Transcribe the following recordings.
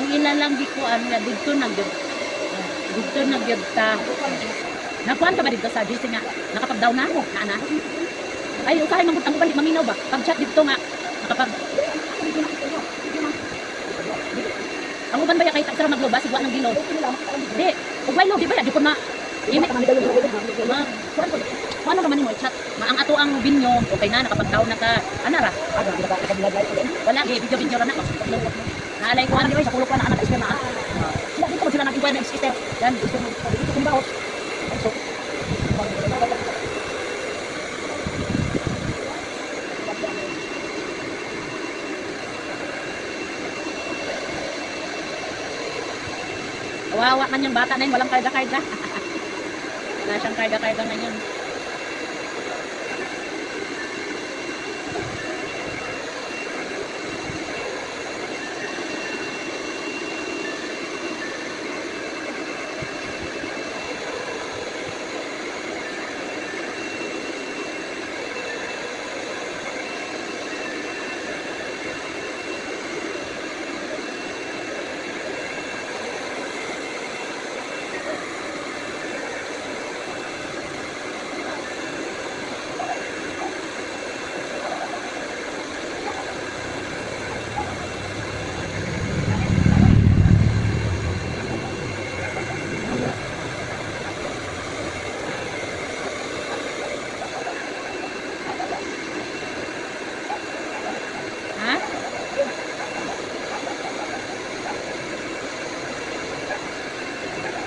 ila lang di ko ano dito nagyud ta. Nakuan ka ba dito sa GC nga nakapag-down na ako na ana. Ay usahay man pud balik maminaw ba. Pag chat dito nga nakapag ang uban ba ya kay tagsara magloba sigwa ng gilod. Di, ug why di ba ya di ko na imit ma ano naman mo chat ang ato ang binyo okay na nakapag-down na ka ana ra wala video ra na ko naalay ko ano sa kulok na anak isla na sila dito sila nag-iwan na iskiter yan gusto mo dito kumbaot so kawawa man yung bata na yun walang karga-karga wala siyang karga-karga na yun.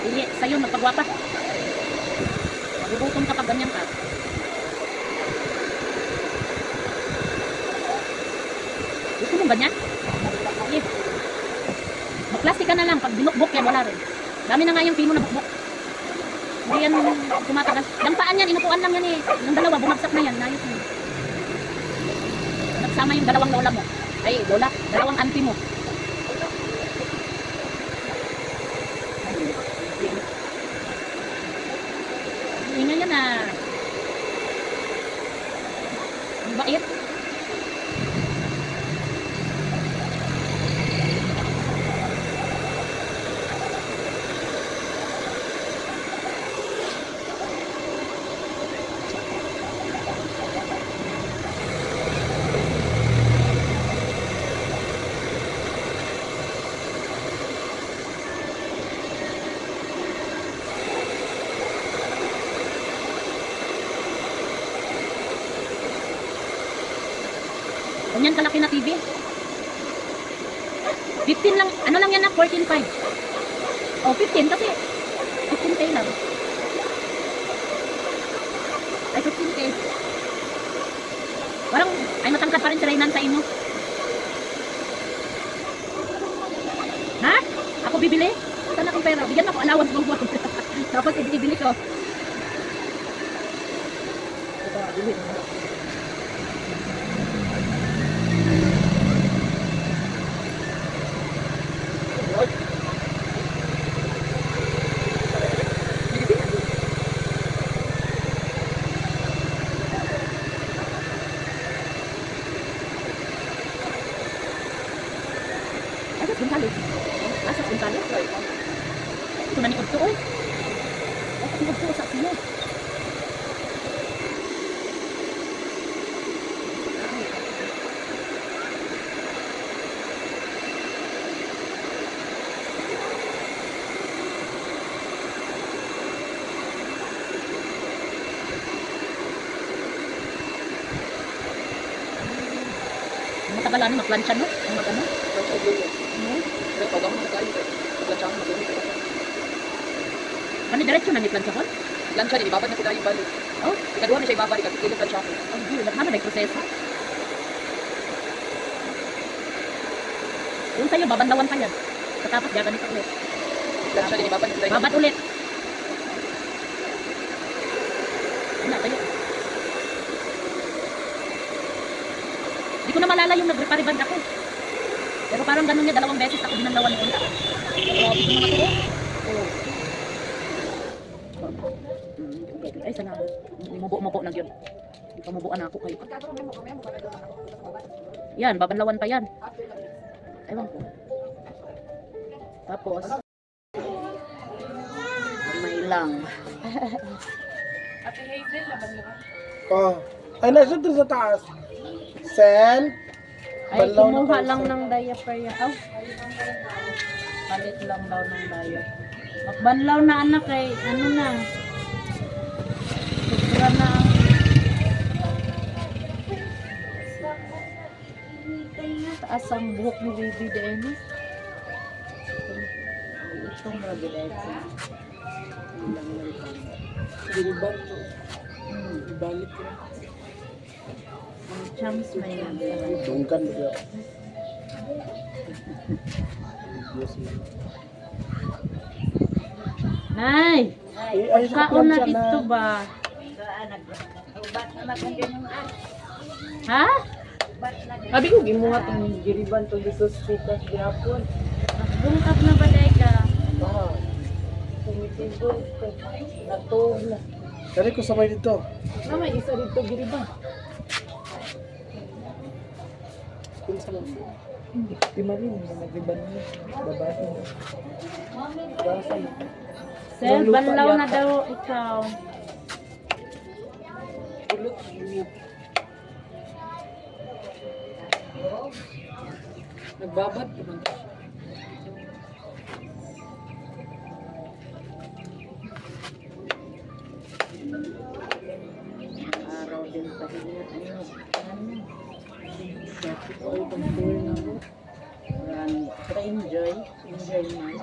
Hindi, sa'yo magpagwapa. Magugutom kapag ganyan ka. Gusto mo ganyan? Sige. Mag-plastic ka na lang. Pag binukbok yan, wala rin. Dami na nga yung pino na bukbok. Hindi yan tumatagal. Yung paan yan, inupuan lang yan eh. Yung dalawa, bumagsak na yan. Nayos mo. Nagsama yung dalawang lola mo. Ay, lola. Dalawang auntie mo. Ingay yan ah. Ang bait. Ganyan kalaki na TV. 15 lang, ano lang yan na 14.5. Oh, 15 kasi 15K lang. Ay, 15K. Parang, ay matangkad pa rin si Raynan sa inyo. Ha? Ako bibili? Saan akong pera? Bigyan ako allowance ng buwan. Tapos ibili ko. Ito, bili. Asas Gonzales. Asas Gonzales. Ito na ni Udto oy. Asas ni Udto sa siyo. Matagalan ni magplansya no? Ang magano? Ano diretso na ni plansya kon? Lansya din, ibabad na ko dahil balik. Oh, Ikaduha na siya ibabad, ikakikilip lansya ko. ang gulo na may proseso. Yung sa'yo, babandawan pa yan. Tapos gaganito ulit. Lansya din, ibabad na ko dahil Babad ulit. Wala tayo. Di ko na malala yung nag-repariband ako. Pero parang ganun niya, 2 beses ako binandawan ko. Grabe ko mga to. Oh. Ay, sana. Mubo na yun. Pamubuan ako kayo. Yan, babanlawan pa yan. Ewan ko. Tapos, may lang. Ate Hazel, laban mo. Oh. Ay, nasa doon sa taas. Sen. Ay, Banlaw na kumuha kayo, lang sir. ng diaper yan. Oh. Palit lang daw ng diaper. Magbanlaw na anak kay ano na. Sobra na ang taas ang buhok ni baby din. Itong rabi dahil sa ilang nalipan. Giliban to. Ibalik ko. Ang chums may naglaman. Dunggan dia. Nay! Ay, Kaon na dito ba? Ha? Sabi ko, gimuha itong giliban to dito sa hospital gihapon. Nagbungkap na ba dahil ka? Ah. Tumitindol ko. Natog na. Kali ko sabay dito. Na may isa dito giliban. Kunsa lang. Di marin, nagliban niya. Babae mo. Babae mo. Sir, banlaw na daw ikaw. Ulot. Nagbabad ka man. Araw din pa rin. Ano? Dati ko ay pag-tour na mo. Marami. Pero enjoy. Enjoy man.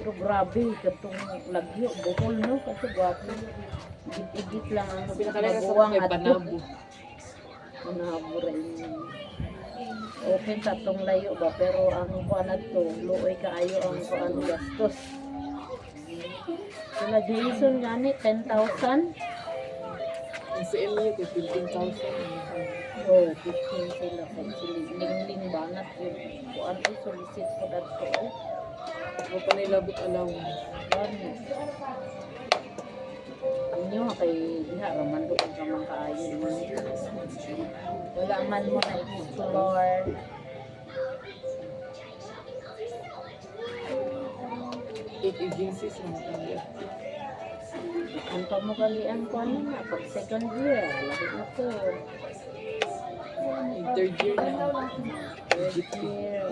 Pero grabe, katong lagyo, buhol no, kasi gwapo. Igit-igit lang ang Pinakalera sa mabuwang kay at Panabo. manabo rin. Okay, tatong layo ba, pero ang kuha na to, luoy kaayo ang kuha gastos. Sila Jason gani, 10,000. Ang CMU ko, 15,000. Oh, 15 sila. Kasi ling-ling banat yun. Kuhaan ko, solicit ko dato. Ako pa nilabot allowance. Gani. Inyo kay diha raman doon ka man kaayo man. Wala man mo na explore. Eight agencies na matanda. Ang pamukalian ko ano na, pag second year, lahat na to. Yung third year na. Third year.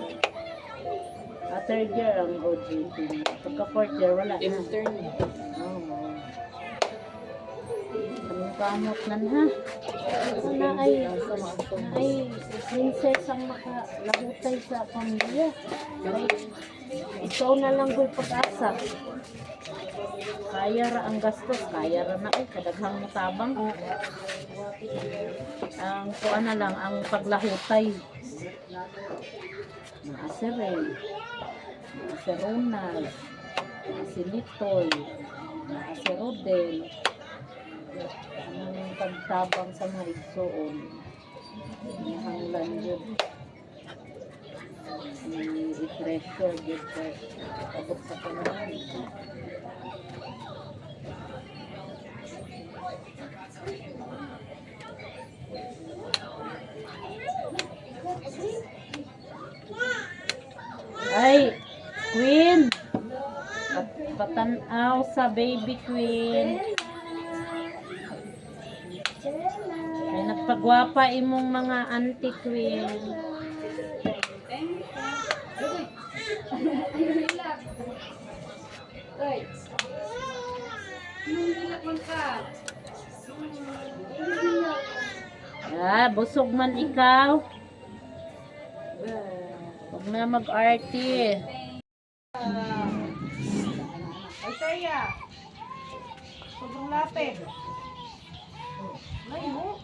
Third year ang OJT. Pagka fourth year, wala na. Intern. Oo. Anong kamot nan ha? Na ay princess ang makalahutay sa pamilya. Ay, ikaw na lang ko'y pag-asa. Kaya ra ang gastos, kaya ra na ay kadaghang matabang. Ang kuan na lang ang paglahutay. Si Ray, si Ronald, si Litoy, si Rodel. Ang pagtabang sa mga igsoon. Hanglan yun. I-pressure yun sa abot sa panahon. Ay, Queen! Patanaw sa baby Queen. Ay, nagpagwapa imong mga auntie Queen. Busog man ikaw. Huwag na mag-arty. Ay, Saya. Sobrang lapit. Ay, mo.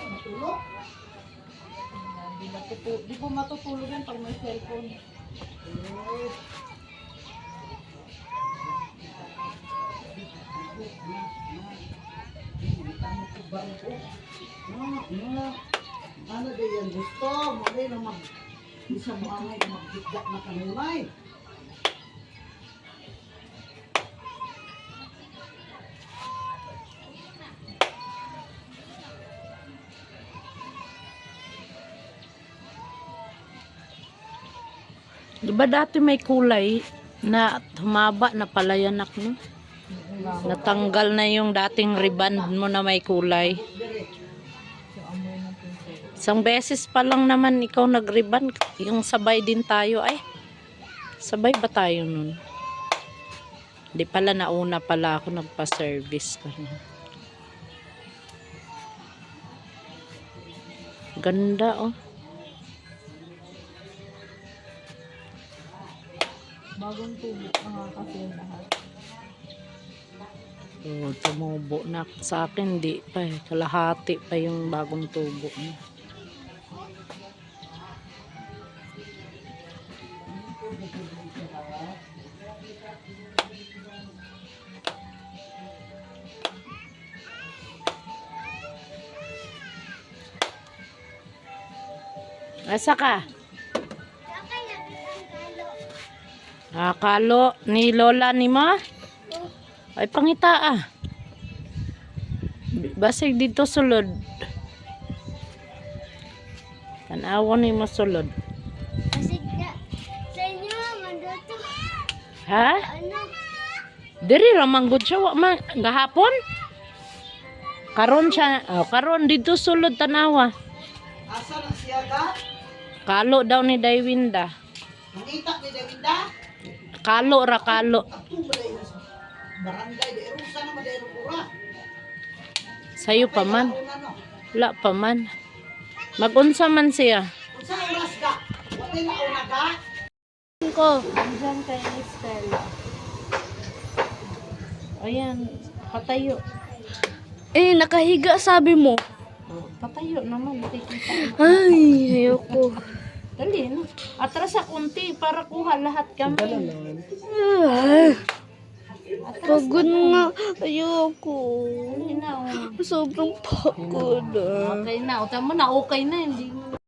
Matulog? Di po matutulog yan pag may cellphone. Ano din yan gusto? Mali na isa mo angay magbigdak na kanunay. Di ba dati may kulay na humaba na pala yan, anak, no? Natanggal na yung dating ribbon mo na may kulay. Isang beses pa lang naman ikaw nag-ribbon. Yung sabay din tayo. Ay, sabay ba tayo nun? Di pala, nauna pala ako nagpa-service. Ganda, oh. Bagong tubo kasi lahat. Oh, tumubo na. Sa akin, di pa eh. Kalahati pa yung bagong tubo niya. Asa ka? Kalo ni Lola ni ma? Ay, pangita ah. Basig dito sulod. Tanawa ni mo sulod. Asik na. Sa inyo, manduto. Ha? Ano? Diri ramang gud siya wa man gahapon. Karon siya, oh, karon dito sulod tanawa. Asa na siya ga? Kalo daw ni Daywinda. Mangita ni Davinda? Kalo ra kalo. Ato ba dahil sa barangay de Erusa na madayro pura? Sayo pa man. Una, no? Wala pa man. Magunsa man siya. Unsa oras ka? Wala na una ka? Ko. Diyan kay Estelle. Ayan, patayo. Eh, nakahiga sabi mo. Patayo naman, kikita. Ay, ayoko. Dali, no? Atras sa kunti para kuha lahat kami. Ay, pagod nga. Ayoko. Dali na, oh. Sobrang pagod. Okay na. O, tama na, okay na. Hindi mo